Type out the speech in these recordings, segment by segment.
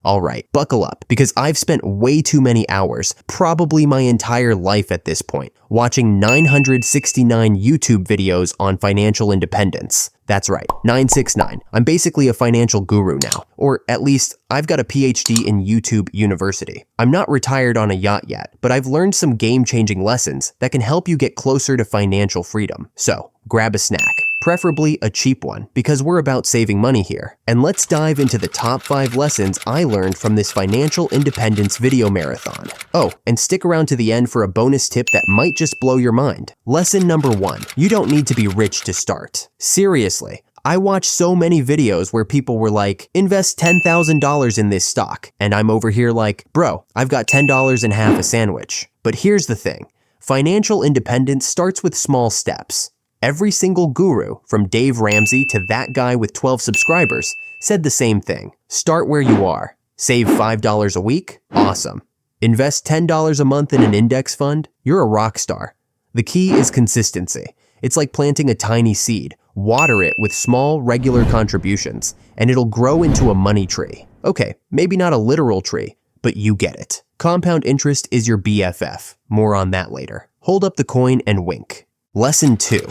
Alright, buckle up, because I've spent way too many hours, probably my entire life at this point, watching 969 YouTube videos on financial independence. That's right, 969. I'm basically a financial guru now, or at least I've got a PhD in YouTube University. I'm not retired on a yacht yet, but I've learned some game-changing lessons that can help you get closer to financial freedom. So, grab a snack. Preferably a cheap one, because we're about saving money here. And let's dive into the top 5 lessons I learned from this financial independence video marathon. Oh, and stick around to the end for a bonus tip that might just blow your mind. Lesson number 1, you don't need to be rich to start. Seriously. I watched so many videos where people were like, invest $10,000 in this stock. And I'm over here like, bro, I've got $10 and half a sandwich. But here's the thing. Financial independence starts with small steps. Every single guru, from Dave Ramsey to that guy with 12 subscribers, said the same thing. Start where you are. Save $5 a week? Awesome. Invest $10 a month in an index fund? You're a rock star. The key is consistency. It's like planting a tiny seed. Water it with small, regular contributions, and it'll grow into a money tree. Okay, maybe not a literal tree, but you get it. Compound interest is your BFF. More on that later. Hold up the coin and wink. Lesson 2,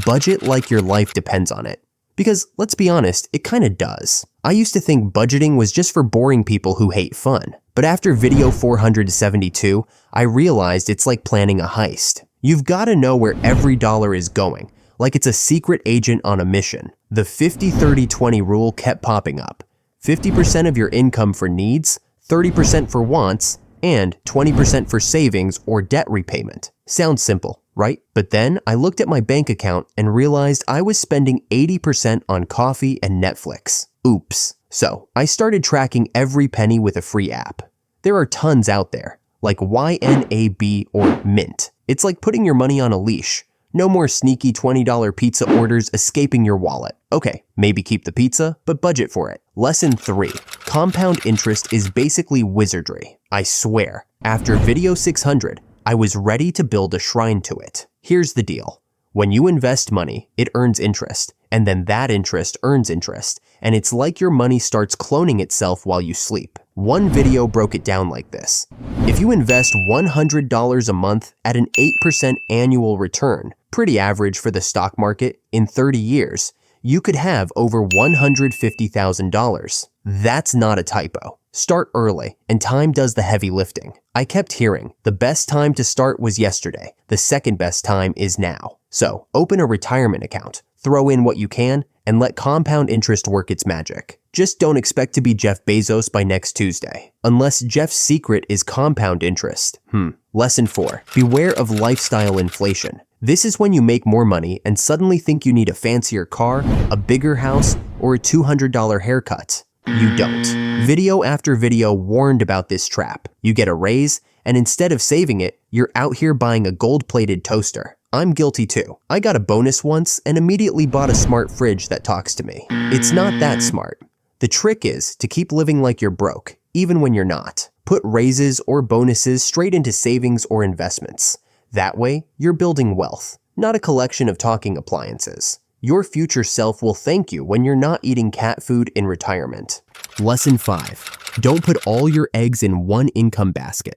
budget like your life depends on it. Because, let's be honest, it kinda does. I used to think budgeting was just for boring people who hate fun. But after video 472, I realized it's like planning a heist. You've gotta know where every dollar is going, like it's a secret agent on a mission. The 50-30-20 rule kept popping up. 50% of your income for needs, 30% for wants, and 20% for savings or debt repayment. Sounds simple, right? But then I looked at my bank account and realized I was spending 80% on coffee and Netflix. Oops. So I started tracking every penny with a free app. There are tons out there, like YNAB or Mint. It's like putting your money on a leash. No more sneaky $20 pizza orders escaping your wallet. Okay, maybe keep the pizza, but budget for it. Lesson 3. Compound interest is basically wizardry. I swear, after video 600, I was ready to build a shrine to it. Here's the deal. When you invest money, it earns interest, and then that interest earns interest, and it's like your money starts cloning itself while you sleep. One video broke it down like this. If you invest $100 a month at an 8% annual return, pretty average for the stock market, in 30 years, you could have over $150,000. That's not a typo. Start early, and time does the heavy lifting. I kept hearing, the best time to start was yesterday. The second best time is now. So, open a retirement account, throw in what you can, and let compound interest work its magic. Just don't expect to be Jeff Bezos by next Tuesday. Unless Jeff's secret is compound interest. Lesson 4. Beware of lifestyle inflation. This is when you make more money and suddenly think you need a fancier car, a bigger house, or a $200 haircut. You don't. Video after video warned about this trap. You get a raise, and instead of saving it, you're out here buying a gold-plated toaster. I'm guilty too. I got a bonus once and immediately bought a smart fridge that talks to me. It's not that smart. The trick is to keep living like you're broke, even when you're not. Put raises or bonuses straight into savings or investments. That way, you're building wealth, not a collection of talking appliances. Your future self will thank you when you're not eating cat food in retirement. Lesson 5. Don't put all your eggs in one income basket.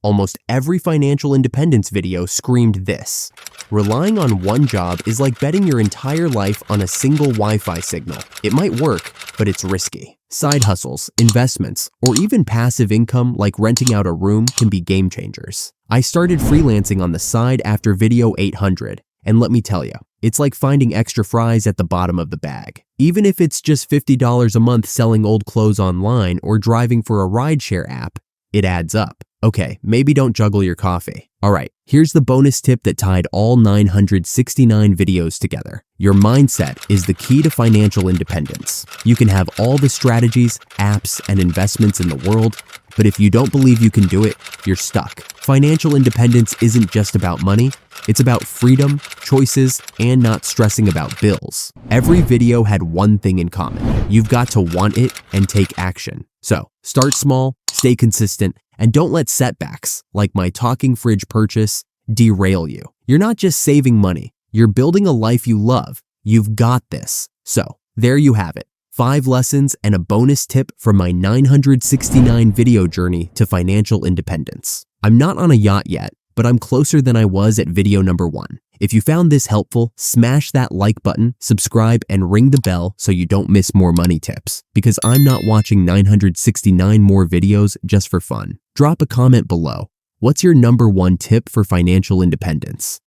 Almost every financial independence video screamed this. Relying on one job is like betting your entire life on a single Wi-Fi signal. It might work, but it's risky. Side hustles, investments, or even passive income like renting out a room can be game changers. I started freelancing on the side after video 800, and let me tell you, it's like finding extra fries at the bottom of the bag. Even if it's just $50 a month selling old clothes online or driving for a rideshare app, it adds up. Okay, maybe don't juggle your coffee. Alright, here's the bonus tip that tied all 969 videos together. Your mindset is the key to financial independence. You can have all the strategies, apps, and investments in the world, but if you don't believe you can do it, you're stuck. Financial independence isn't just about money, it's about freedom, choices, and not stressing about bills. Every video had one thing in common. You've got to want it and take action. So, start small, stay consistent, and don't let setbacks, like my talking fridge purchase, derail you. You're not just saving money, you're building a life you love. You've got this. So, there you have it. 5 lessons, and a bonus tip from my 969 video journey to financial independence. I'm not on a yacht yet, but I'm closer than I was at video number 1. If you found this helpful, smash that like button, subscribe, and ring the bell so you don't miss more money tips, because I'm not watching 969 more videos just for fun. Drop a comment below. What's your number 1 tip for financial independence?